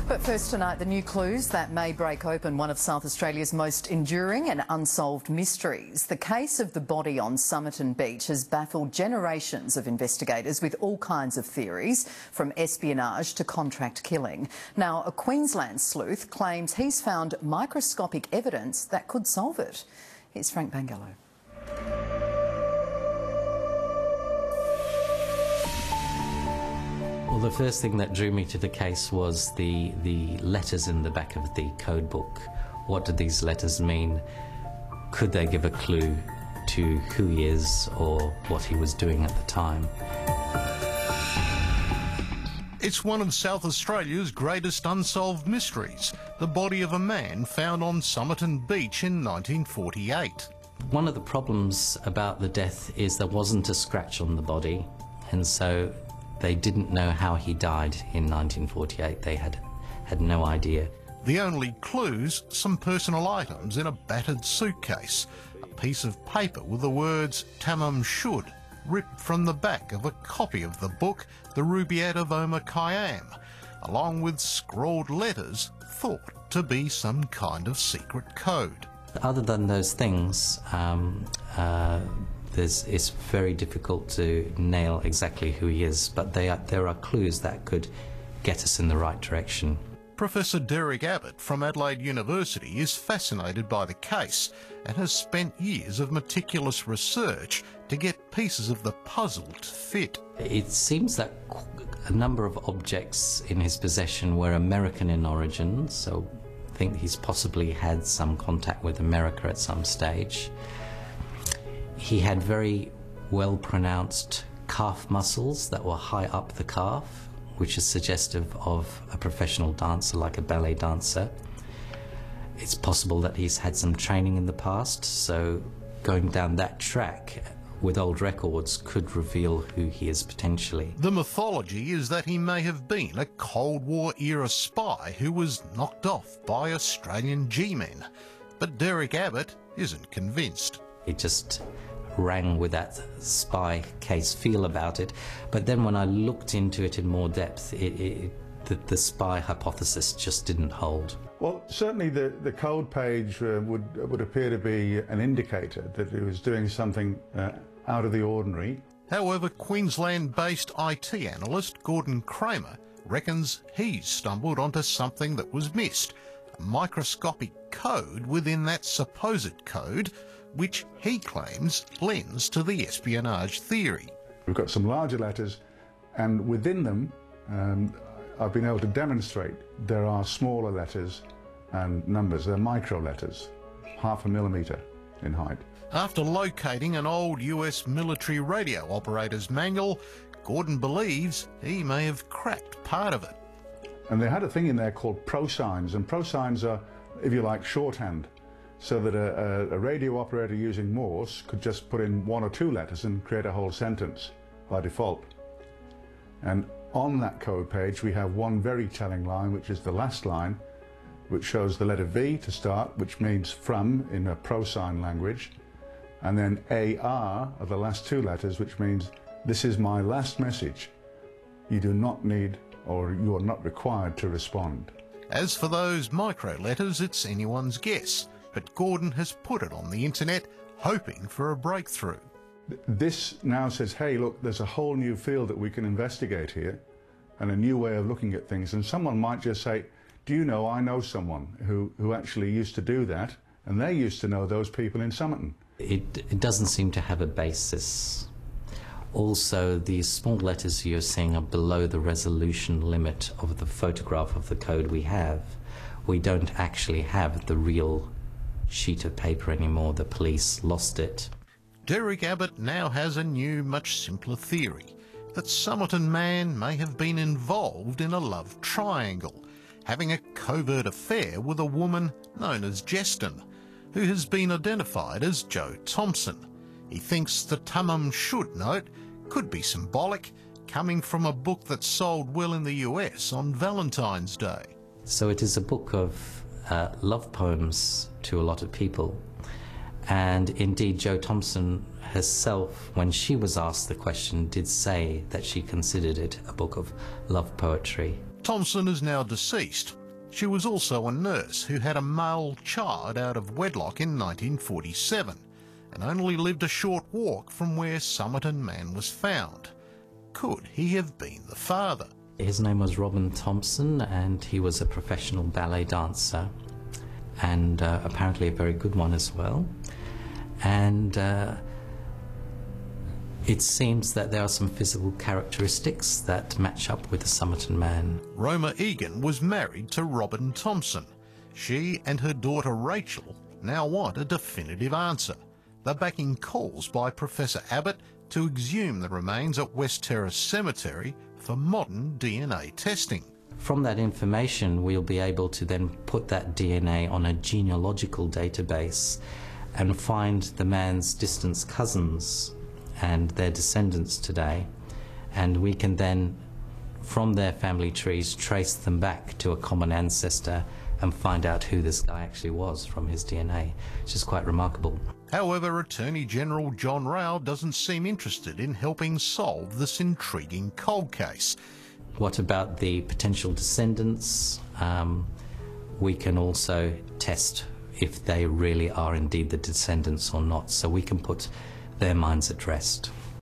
But first tonight, the new clues that may break open one of South Australia's most enduring and unsolved mysteries. The case of the body on Somerton Beach has baffled generations of investigators with all kinds of theories, from espionage to contract killing. Now, a Queensland sleuth claims he's found microscopic evidence that could solve it. Here's Frank Bangallo. Well, the first thing that drew me to the case was the letters in the back of the code book. What did these letters mean? Could they give a clue to who he is or what he was doing at the time? It's one of South Australia's greatest unsolved mysteries, the body of a man found on Somerton Beach in 1948. One of the problems about the death is there wasn't a scratch on the body, and so they didn't know how he died in 1948. They had no idea. The only clues, some personal items in a battered suitcase, a piece of paper with the words "Tamam Shud" ripped from the back of a copy of the book The Rubaiyat of Omar Khayyam, along with scrawled letters thought to be some kind of secret code. Other than those things, it's very difficult to nail exactly who he is, but there are clues that could get us in the right direction. Professor Derek Abbott from Adelaide University is fascinated by the case and has spent years of meticulous research to get pieces of the puzzle to fit. It seems that a number of objects in his possession were American in origin, so I think he's possibly had some contact with America at some stage. He had very well-pronounced calf muscles that were high up the calf, which is suggestive of a professional dancer, like a ballet dancer. It's possible that he's had some training in the past, so going down that track with old records could reveal who he is potentially. The mythology is that he may have been a Cold War-era spy who was knocked off by Australian G-men, but Derek Abbott isn't convinced. It just rang with that spy case feel about it, but then when I looked into it in more depth, the spy hypothesis just didn't hold. Well, certainly the code page would appear to be an indicator that he was doing something out of the ordinary. However, Queensland-based IT analyst Gordon Kramer reckons he's stumbled onto something that was missed, a microscopic code within that supposed code, which he claims lends to the espionage theory. We've got some larger letters, and within them I've been able to demonstrate there are smaller letters and numbers. They're micro letters, 0.5 millimetre in height. After locating an old US military radio operator's manual, Gordon believes he may have cracked part of it. And they had a thing in there called prosigns, and prosigns are, if you like, shorthand, so that a radio operator using Morse could just put in 1 or 2 letters and create a whole sentence by default. And on that code page we have one very telling line, which is the last line, which shows the letter V to start, which means from in a prosign language, and then AR are the last 2 letters, which means this is my last message. You do not need, or you are not required to respond. As for those micro letters, it's anyone's guess, but Gordon has put it on the internet hoping for a breakthrough. This now says, hey, look, there's a whole new field that we can investigate here and a new way of looking at things. And someone might just say, do you know, I know someone who actually used to do that, and they used to know those people in Somerton. It doesn't seem to have a basis. Also, the small letters you're seeing are below the resolution limit of the photograph of the code we have. We don't actually have the real sheet of paper anymore. The police lost it. Derek Abbott now has a new, much simpler theory, that Somerton Man may have been involved in a love triangle, having a covert affair with a woman known as Jeston, who has been identified as Jo Thompson. He thinks the Tamam Shud note could be symbolic, coming from a book that sold well in the US on Valentine's Day. So it is a book of love poems to a lot of people. And indeed, Jo Thompson herself, when she was asked the question, did say that she considered it a book of love poetry. Thompson is now deceased. She was also a nurse who had a male child out of wedlock in 1947 and only lived a short walk from where Somerton Man was found. Could he have been the father? His name was Robin Thompson, and he was a professional ballet dancer, and apparently a very good one as well. And it seems that there are some physical characteristics that match up with the Somerton Man. Roma Egan was married to Robin Thompson. She and her daughter Rachel now want a definitive answer. They're backing calls by Professor Abbott to exhume the remains at West Terrace Cemetery for modern DNA testing. From that information, we'll be able to then put that DNA on a genealogical database and find the man's distant cousins and their descendants today, and we can then, from their family trees, trace them back to a common ancestor and find out who this guy actually was from his DNA, which is quite remarkable. However, Attorney General John Rao doesn't seem interested in helping solve this intriguing cold case. What about the potential descendants? We can also test if they really are indeed the descendants or not, so we can put their minds at rest.